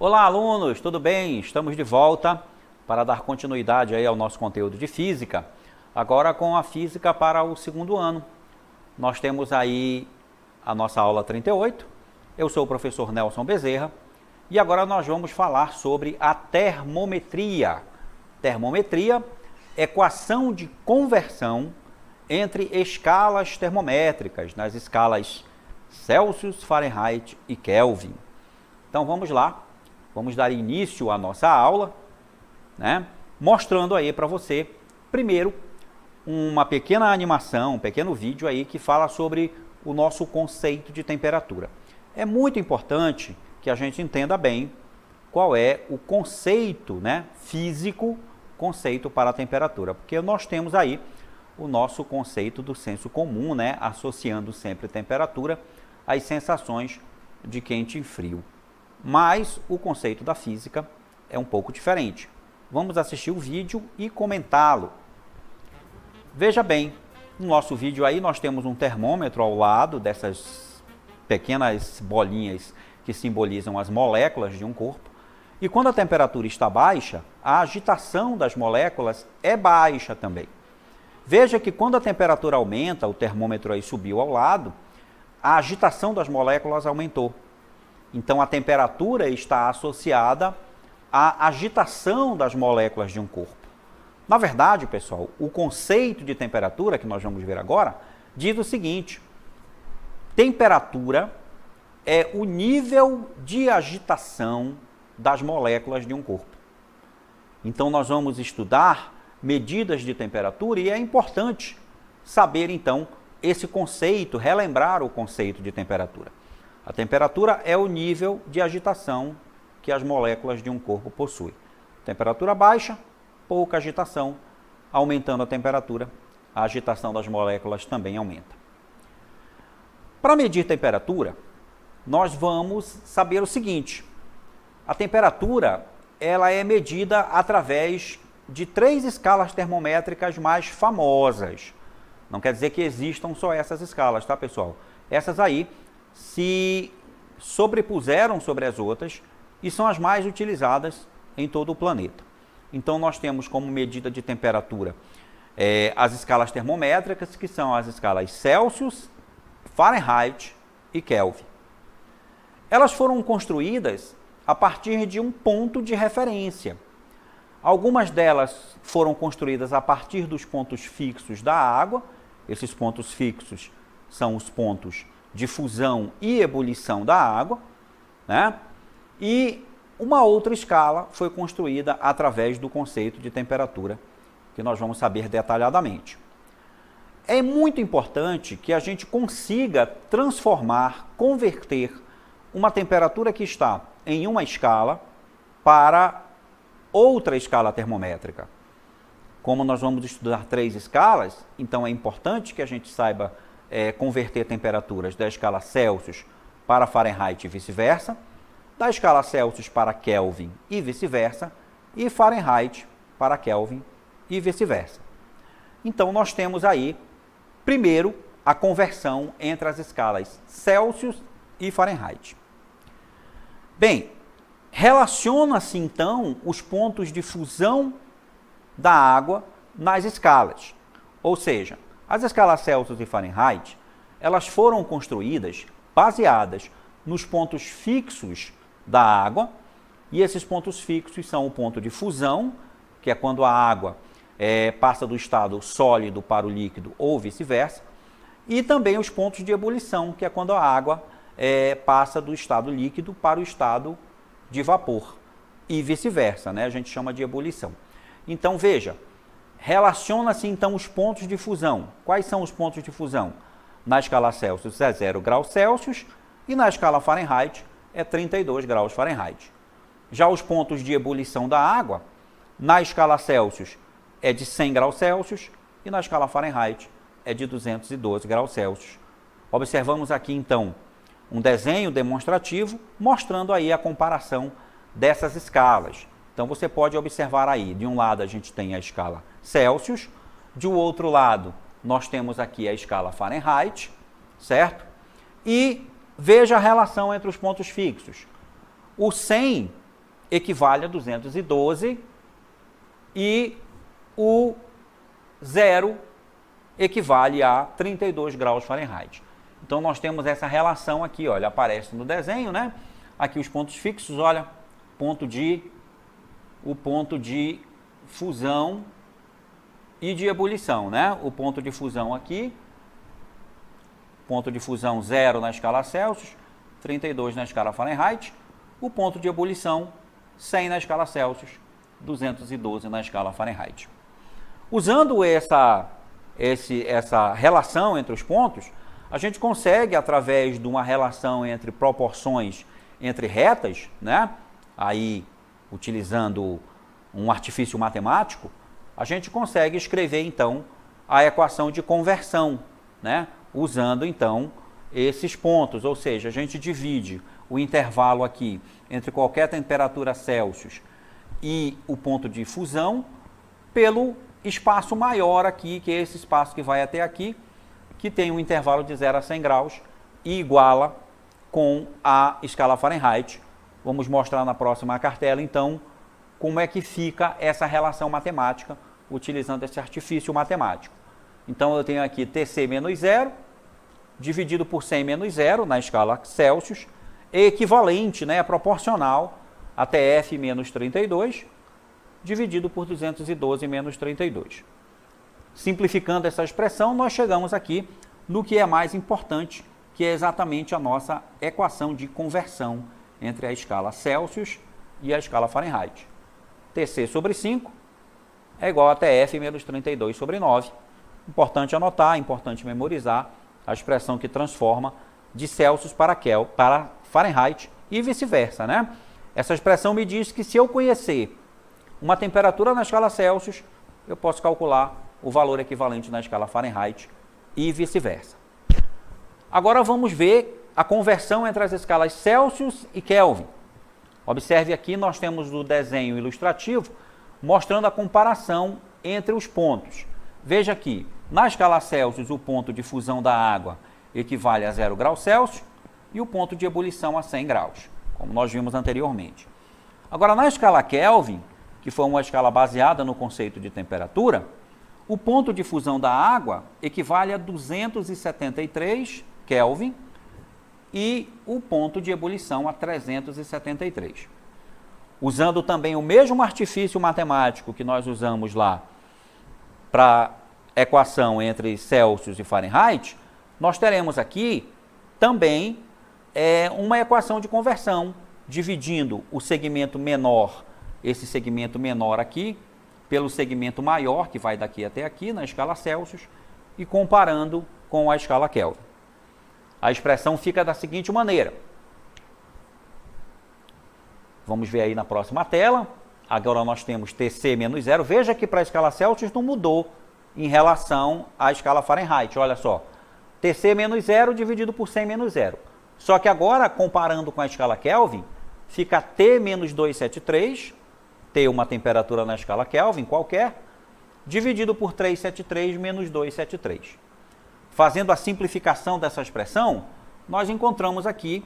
Olá, alunos, tudo bem? Estamos de volta para dar continuidade aí ao nosso conteúdo de física, agora com a física para o segundo ano. Nós temos aí a nossa aula 38, eu sou o professor Nelson Bezerra e agora nós vamos falar sobre a termometria. Termometria, equação de conversão entre escalas termométricas, nas escalas Celsius, Fahrenheit e Kelvin. Então vamos lá. Vamos dar início à nossa aula, né? Mostrando aí para você, primeiro, uma pequena animação, um pequeno vídeo aí que fala sobre o nosso conceito de temperatura. É muito importante que a gente entenda bem qual é o conceito, né, físico, conceito para a temperatura, porque nós temos aí o nosso conceito do senso comum, né, associando sempre temperatura às sensações de quente e frio. Mas o conceito da física é um pouco diferente. Vamos assistir o vídeo e comentá-lo. Veja bem, no nosso vídeo aí nós temos um termômetro ao lado dessas pequenas bolinhas que simbolizam as moléculas de um corpo. E quando a temperatura está baixa, a agitação das moléculas é baixa também. Veja que quando a temperatura aumenta, o termômetro aí subiu ao lado, a agitação das moléculas aumentou. Então, a temperatura está associada à agitação das moléculas de um corpo. Na verdade, pessoal, o conceito de temperatura, que nós vamos ver agora, diz o seguinte: temperatura é o nível de agitação das moléculas de um corpo. Então, nós vamos estudar medidas de temperatura e é importante saber, então, esse conceito, relembrar o conceito de temperatura. A temperatura é o nível de agitação que as moléculas de um corpo possuem. Temperatura baixa, pouca agitação. Aumentando a temperatura, a agitação das moléculas também aumenta. Para medir temperatura, nós vamos saber o seguinte: a temperatura ela é medida através de 3 escalas termométricas mais famosas. Não quer dizer que existam só essas escalas, tá, pessoal? Essas aí se sobrepuseram sobre as outras e são as mais utilizadas em todo o planeta. Então, nós temos como medida de temperatura as escalas termométricas, que são as escalas Celsius, Fahrenheit e Kelvin. Elas foram construídas a partir de um ponto de referência. Algumas delas foram construídas a partir dos pontos fixos da água. Esses pontos fixos são os pontos de fusão e ebulição da água, né? E uma outra escala foi construída através do conceito de temperatura, que nós vamos saber detalhadamente. É muito importante que a gente consiga transformar, converter uma temperatura que está em uma escala para outra escala termométrica. Como nós vamos estudar 3 escalas, então é importante que a gente saiba converter temperaturas da escala Celsius para Fahrenheit e vice-versa, da escala Celsius para Kelvin e vice-versa, e Fahrenheit para Kelvin e vice-versa. Então, nós temos aí, primeiro, a conversão entre as escalas Celsius e Fahrenheit. Bem, relaciona-se então os pontos de fusão da água nas escalas, ou seja, as escalas Celsius e Fahrenheit, elas foram construídas baseadas nos pontos fixos da água, e esses pontos fixos são o ponto de fusão, que é quando a água passa do estado sólido para o líquido ou vice-versa, e também os pontos de ebulição, que é quando a água passa do estado líquido para o estado de vapor, e vice-versa, né? A gente chama de ebulição. Então, veja, relaciona-se então os pontos de fusão. Quais são os pontos de fusão? Na escala Celsius é 0 graus Celsius e na escala Fahrenheit é 32 graus Fahrenheit. Já os pontos de ebulição da água, na escala Celsius é de 100 graus Celsius e na escala Fahrenheit é de 212 graus Celsius. Observamos aqui então um desenho demonstrativo mostrando aí a comparação dessas escalas. Então, você pode observar aí, de um lado a gente tem a escala Celsius, de outro lado nós temos aqui a escala Fahrenheit, certo? E veja a relação entre os pontos fixos. O 100 equivale a 212 e o 0 equivale a 32 graus Fahrenheit. Então, nós temos essa relação aqui, olha, aparece no desenho, né? Aqui os pontos fixos, olha, o ponto de fusão e de ebulição, né? O ponto de fusão aqui, ponto de fusão 0 na escala Celsius, 32 na escala Fahrenheit, o ponto de ebulição 100 na escala Celsius, 212 na escala Fahrenheit. Usando essa relação entre os pontos, a gente consegue, através de uma relação entre proporções entre retas, né? Aí, utilizando um artifício matemático, a gente consegue escrever, então, a equação de conversão, né? Usando, então, esses pontos, ou seja, a gente divide o intervalo aqui entre qualquer temperatura Celsius e o ponto de fusão pelo espaço maior aqui, que é esse espaço que vai até aqui, que tem um intervalo de 0 a 100 graus e iguala com a escala Fahrenheit. Vamos mostrar na próxima cartela, então, como é que fica essa relação matemática utilizando esse artifício matemático. Então, eu tenho aqui Tc menos 0, dividido por 100 menos 0, na escala Celsius, é equivalente, né, proporcional a Tf menos 32, dividido por 212 menos 32. Simplificando essa expressão, nós chegamos aqui no que é mais importante, que é exatamente a nossa equação de conversão entre a escala Celsius e a escala Fahrenheit. Tc sobre 5 é igual a Tf menos 32 sobre 9. Importante anotar, importante memorizar a expressão que transforma de Celsius para Fahrenheit e vice-versa, né? Essa expressão me diz que se eu conhecer uma temperatura na escala Celsius, eu posso calcular o valor equivalente na escala Fahrenheit e vice-versa. Agora vamos ver a conversão entre as escalas Celsius e Kelvin. Observe aqui, nós temos o desenho ilustrativo mostrando a comparação entre os pontos. Veja aqui, na escala Celsius, o ponto de fusão da água equivale a 0 graus Celsius e o ponto de ebulição a 100 graus, como nós vimos anteriormente. Agora, na escala Kelvin, que foi uma escala baseada no conceito de temperatura, o ponto de fusão da água equivale a 273 Kelvin e o ponto de ebulição a 373. Usando também o mesmo artifício matemático que nós usamos lá para a equação entre Celsius e Fahrenheit, nós teremos aqui também uma equação de conversão, dividindo o segmento menor, esse segmento menor aqui, pelo segmento maior, que vai daqui até aqui, na escala Celsius, e comparando com a escala Kelvin. A expressão fica da seguinte maneira. Vamos ver aí na próxima tela. Agora nós temos Tc menos 0. Veja que para a escala Celsius não mudou em relação à escala Fahrenheit. Olha só, Tc menos 0 dividido por 100 menos 0. Só que agora, comparando com a escala Kelvin, fica T menos 273, T uma temperatura na escala Kelvin qualquer, dividido por 373 menos 273. Fazendo a simplificação dessa expressão, nós encontramos aqui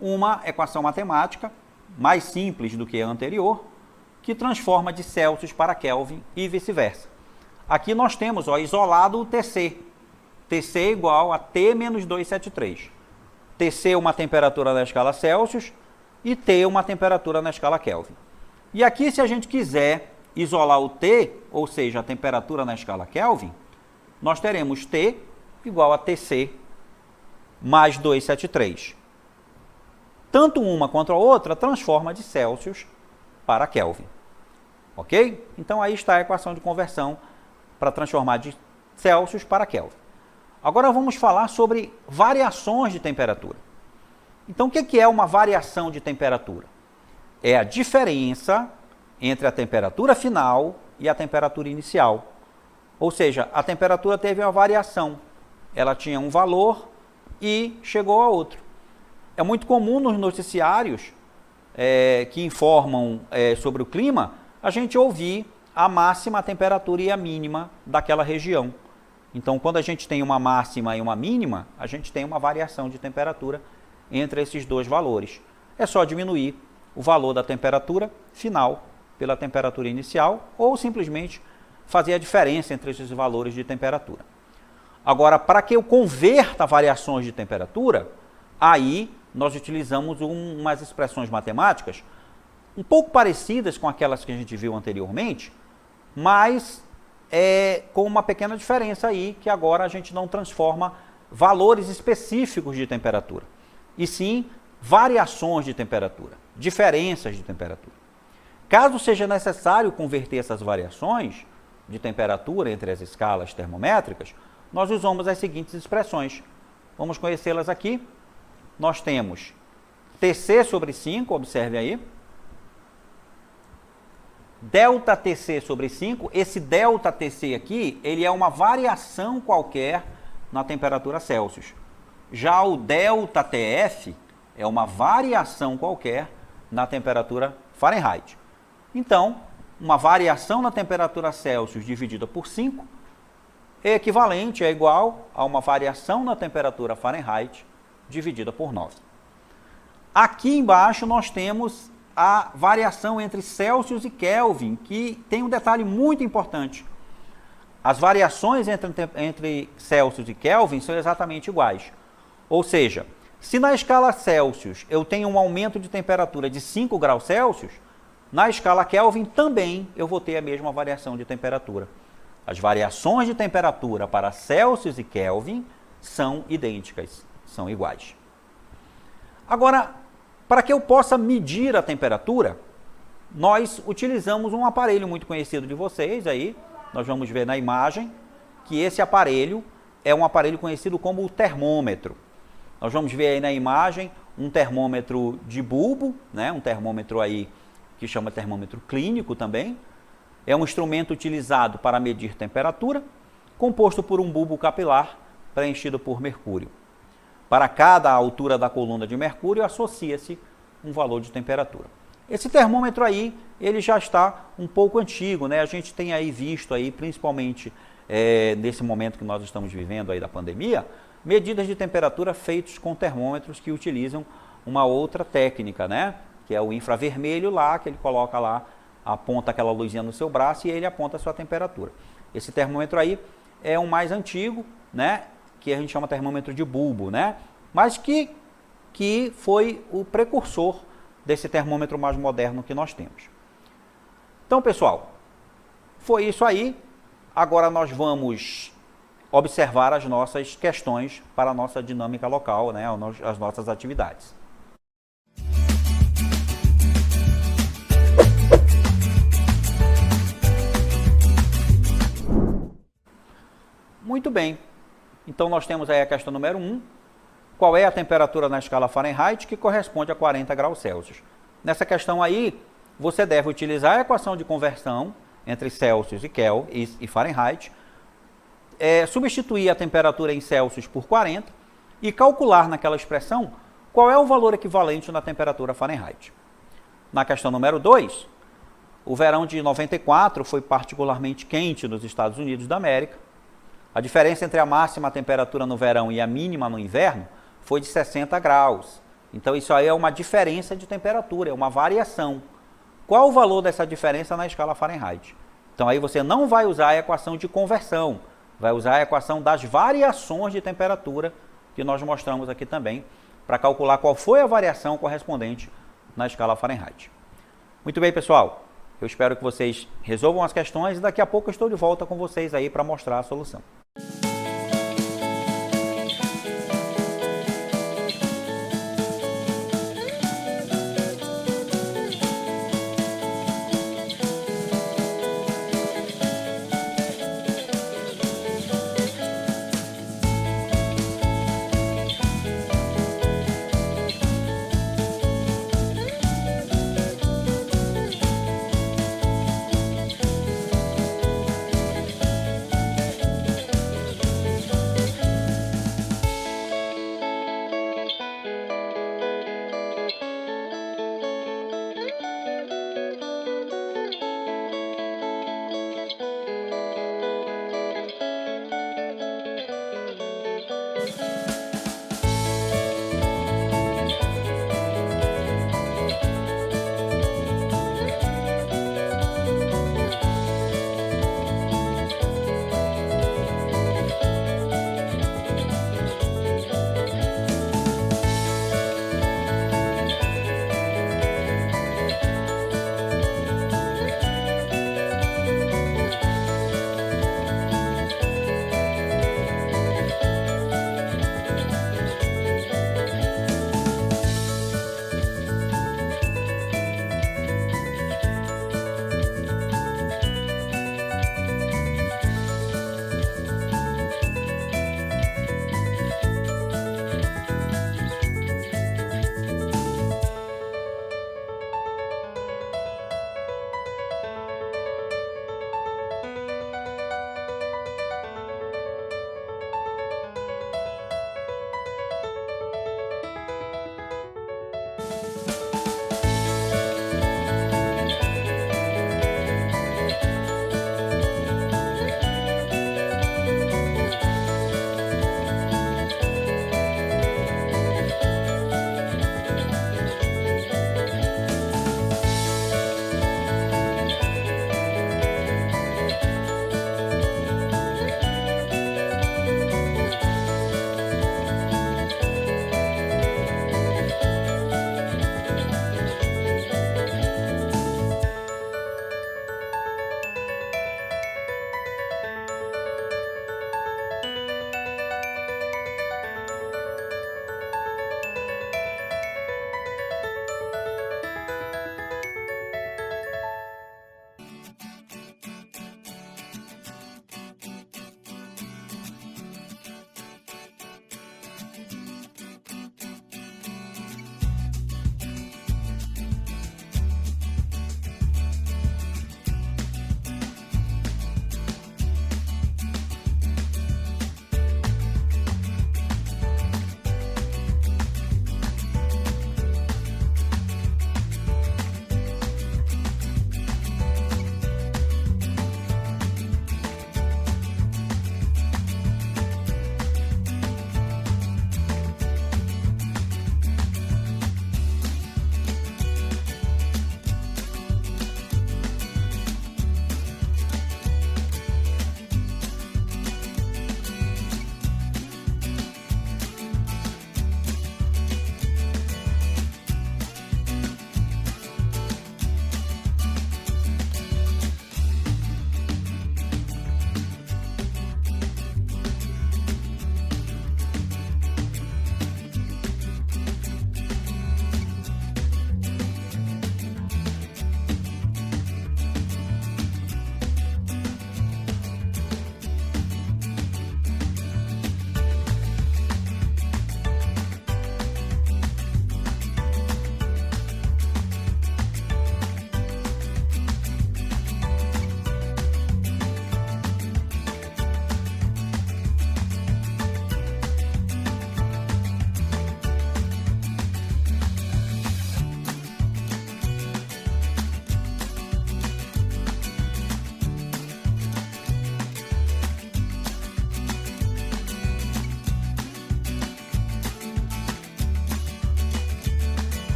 uma equação matemática mais simples do que a anterior, que transforma de Celsius para Kelvin e vice-versa. Aqui nós temos, ó, isolado o Tc. Tc igual a T menos 273. Tc uma temperatura na escala Celsius e T uma temperatura na escala Kelvin. E aqui, se a gente quiser isolar o T, ou seja, a temperatura na escala Kelvin, nós teremos T igual a Tc mais 273. Tanto uma quanto a outra transforma de Celsius para Kelvin. Ok? Então aí está a equação de conversão para transformar de Celsius para Kelvin. Agora vamos falar sobre variações de temperatura. Então o que é uma variação de temperatura? É a diferença entre a temperatura final e a temperatura inicial. Ou seja, a temperatura teve uma variação. Ela tinha um valor e chegou a outro. É muito comum nos noticiários que informam sobre o clima, a gente ouvir a máxima, a temperatura e a mínima daquela região. Então, quando a gente tem uma máxima e uma mínima, a gente tem uma variação de temperatura entre esses dois valores. É só diminuir o valor da temperatura final pela temperatura inicial ou simplesmente fazer a diferença entre esses valores de temperatura. Agora, para que eu converta variações de temperatura, aí nós utilizamos umas expressões matemáticas um pouco parecidas com aquelas que a gente viu anteriormente, mas com uma pequena diferença aí, que agora a gente não transforma valores específicos de temperatura, e sim variações de temperatura, diferenças de temperatura. Caso seja necessário converter essas variações de temperatura entre as escalas termométricas, nós usamos as seguintes expressões. Vamos conhecê-las aqui. Nós temos Tc sobre 5, observe aí. Delta Tc sobre 5, esse delta Tc aqui, ele é uma variação qualquer na temperatura Celsius. Já o delta Tf é uma variação qualquer na temperatura Fahrenheit. Então, uma variação na temperatura Celsius dividida por 5 é equivalente, é igual a uma variação na temperatura Fahrenheit dividida por 9. Aqui embaixo nós temos a variação entre Celsius e Kelvin, que tem um detalhe muito importante. As variações entre Celsius e Kelvin são exatamente iguais. Ou seja, se na escala Celsius eu tenho um aumento de temperatura de 5 graus Celsius, na escala Kelvin também eu vou ter a mesma variação de temperatura. As variações de temperatura para Celsius e Kelvin são idênticas, são iguais. Agora, para que eu possa medir a temperatura, nós utilizamos um aparelho muito conhecido de vocês aí, nós vamos ver na imagem, que esse aparelho é um aparelho conhecido como o termômetro. Nós vamos ver aí na imagem um termômetro de bulbo, né? Um termômetro aí que chama termômetro clínico também. É um instrumento utilizado para medir temperatura, composto por um bulbo capilar preenchido por mercúrio. Para cada altura da coluna de mercúrio, associa-se um valor de temperatura. Esse termômetro aí, ele já está um pouco antigo, né? A gente tem aí visto aí, principalmente nesse momento que nós estamos vivendo aí da pandemia, medidas de temperatura feitas com termômetros que utilizam uma outra técnica, né? Que é o infravermelho lá, que ele coloca lá, aponta aquela luzinha no seu braço e ele aponta a sua temperatura. Esse termômetro aí é um mais antigo, né? Que a gente chama termômetro de bulbo, né? Mas que foi o precursor desse termômetro mais moderno que nós temos. Então, pessoal, foi isso aí. Agora nós vamos observar as nossas questões para a nossa dinâmica local, né? As nossas atividades. Muito bem. Então, nós temos aí a questão número 1. Qual é a temperatura na escala Fahrenheit, que corresponde a 40 graus Celsius? Nessa questão aí, você deve utilizar a equação de conversão entre Celsius e Fahrenheit, substituir a temperatura em Celsius por 40 e calcular naquela expressão qual é o valor equivalente na temperatura Fahrenheit. Na questão número 2, o verão de 94 foi particularmente quente nos Estados Unidos da América. A diferença entre a máxima temperatura no verão e a mínima no inverno foi de 60 graus. Então, isso aí é uma diferença de temperatura, é uma variação. Qual o valor dessa diferença na escala Fahrenheit? Então, aí você não vai usar a equação de conversão, vai usar a equação das variações de temperatura, que nós mostramos aqui também, para calcular qual foi a variação correspondente na escala Fahrenheit. Muito bem, pessoal. Eu espero que vocês resolvam as questões e daqui a pouco eu estou de volta com vocês aí para mostrar a solução.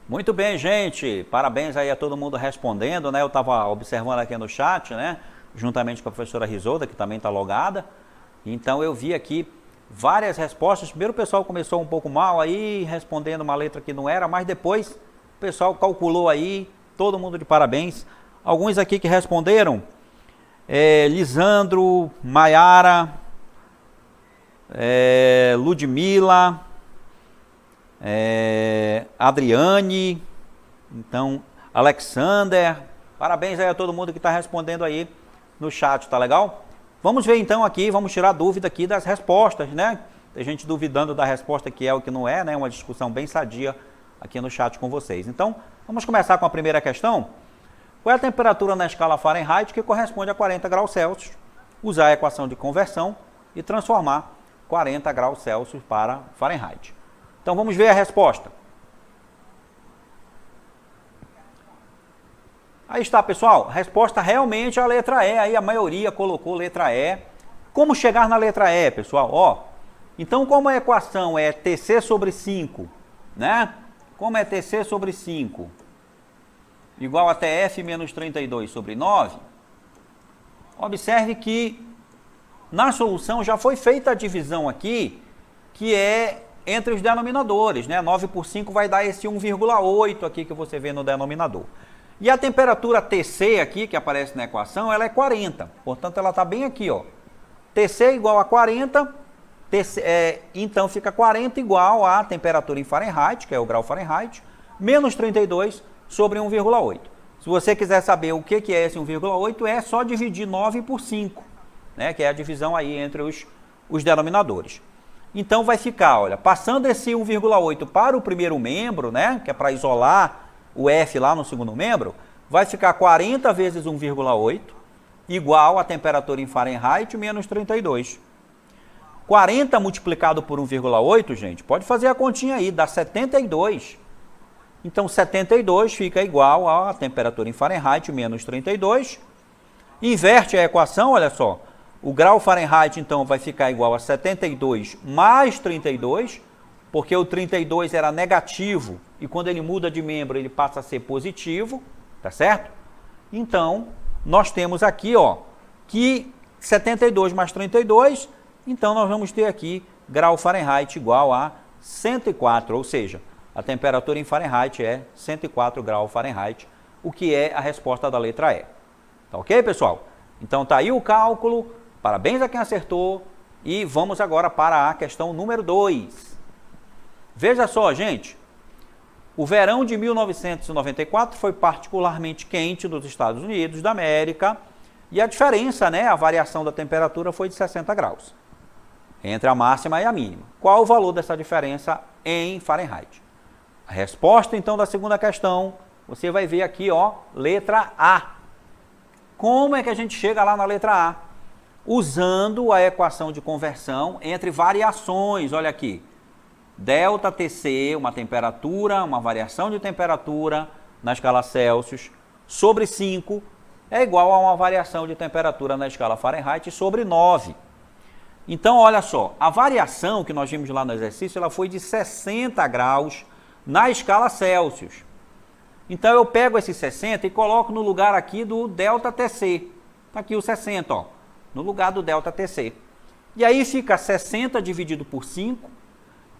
Muito bem, gente. Parabéns aí a todo mundo respondendo, né? Eu estava observando aqui no chat, né? Juntamente com a professora Risolda, que também está logada. Então eu vi aqui várias respostas. Primeiro o pessoal começou um pouco mal aí, respondendo uma letra que não era, mas depois o pessoal calculou aí, todo mundo de parabéns. Alguns aqui que responderam, Lisandro, Maiara, Ludmila, Adriane, então Alexander, parabéns aí a todo mundo que está respondendo aí no chat, tá legal? Vamos ver então aqui, vamos tirar dúvida aqui das respostas, né? Tem gente duvidando da resposta que é ou que não é, né? Uma discussão bem sadia aqui no chat com vocês. Então, vamos começar com a primeira questão. Qual é a temperatura na escala Fahrenheit que corresponde a 40 graus Celsius? Usar a equação de conversão e transformar 40 graus Celsius para Fahrenheit. Então vamos ver a resposta. Aí está, pessoal. A resposta realmente é a letra E. Aí a maioria colocou letra E. Como chegar na letra E, pessoal? Ó, então como a equação é TC sobre 5, né? Como é TC sobre 5 igual a TF menos 32 sobre 9, observe que na solução já foi feita a divisão aqui, que é entre os denominadores, né? 9 por 5 vai dar esse 1,8 aqui que você vê no denominador. E a temperatura TC aqui, que aparece na equação, ela é 40. Portanto, ela está bem aqui, ó. TC igual a 40, então fica 40 igual a temperatura em Fahrenheit, que é o grau Fahrenheit, menos 32 sobre 1,8. Se você quiser saber o que é esse 1,8, é só dividir 9 por 5, né? Que é a divisão aí entre os denominadores. Então vai ficar, olha, passando esse 1,8 para o primeiro membro, né, que é para isolar o F lá no segundo membro, vai ficar 40 vezes 1,8 igual a temperatura em Fahrenheit menos 32. 40 multiplicado por 1,8, gente, pode fazer a continha aí, dá 72. Então 72 fica igual a temperatura em Fahrenheit menos 32. Inverte a equação, olha só. O grau Fahrenheit, então, vai ficar igual a 72 mais 32, porque o 32 era negativo, e quando ele muda de membro, ele passa a ser positivo, tá certo? Então, nós temos aqui, ó, que 72 mais 32, então nós vamos ter aqui grau Fahrenheit igual a 104, ou seja, a temperatura em Fahrenheit é 104 graus Fahrenheit, o que é a resposta da letra E. Tá ok, pessoal? Então, tá aí o cálculo. Parabéns a quem acertou e vamos agora para a questão número 2. Veja só, gente, o verão de 1994 foi particularmente quente nos Estados Unidos da América e a diferença, né, a variação da temperatura foi de 60 graus, entre a máxima e a mínima. Qual o valor dessa diferença em Fahrenheit? A resposta, então, da segunda questão, você vai ver aqui, ó, letra A. Como é que a gente chega lá na letra A? Usando a equação de conversão entre variações, olha aqui, delta Tc, uma temperatura, uma variação de temperatura na escala Celsius, sobre 5, é igual a uma variação de temperatura na escala Fahrenheit sobre 9. Então, olha só, a variação que nós vimos lá no exercício, ela foi de 60 graus na escala Celsius. Então, eu pego esse 60 e coloco no lugar aqui do delta Tc. Está aqui o 60, ó, no lugar do delta Tc. E aí fica 60 dividido por 5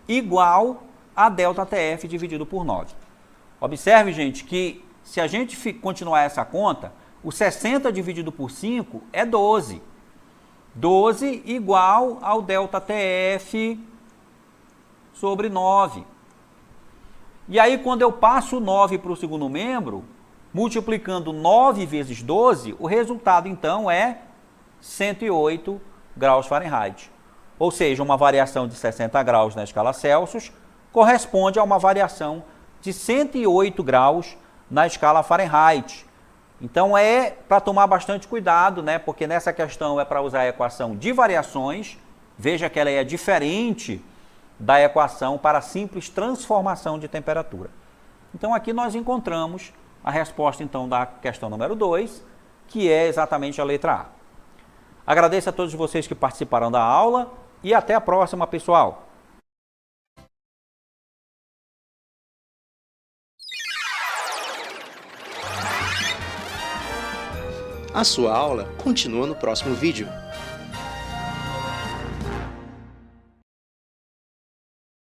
igual a delta Tf dividido por 9. Observe, gente, que se a gente continuar essa conta, o 60 dividido por 5 é 12. 12 igual ao delta Tf sobre 9. E aí, quando eu passo o 9 para o segundo membro, multiplicando 9 vezes 12, o resultado então é 108 graus Fahrenheit. Ou seja, uma variação de 60 graus na escala Celsius corresponde a uma variação de 108 graus na escala Fahrenheit. Então é para tomar bastante cuidado, né? Porque nessa questão é para usar a equação de variações. Veja que ela é diferente da equação para a simples transformação de temperatura. Então aqui nós encontramos a resposta então da questão número 2, que é exatamente a letra A. Agradeço a todos vocês que participaram da aula e até a próxima, pessoal! A sua aula continua no próximo vídeo.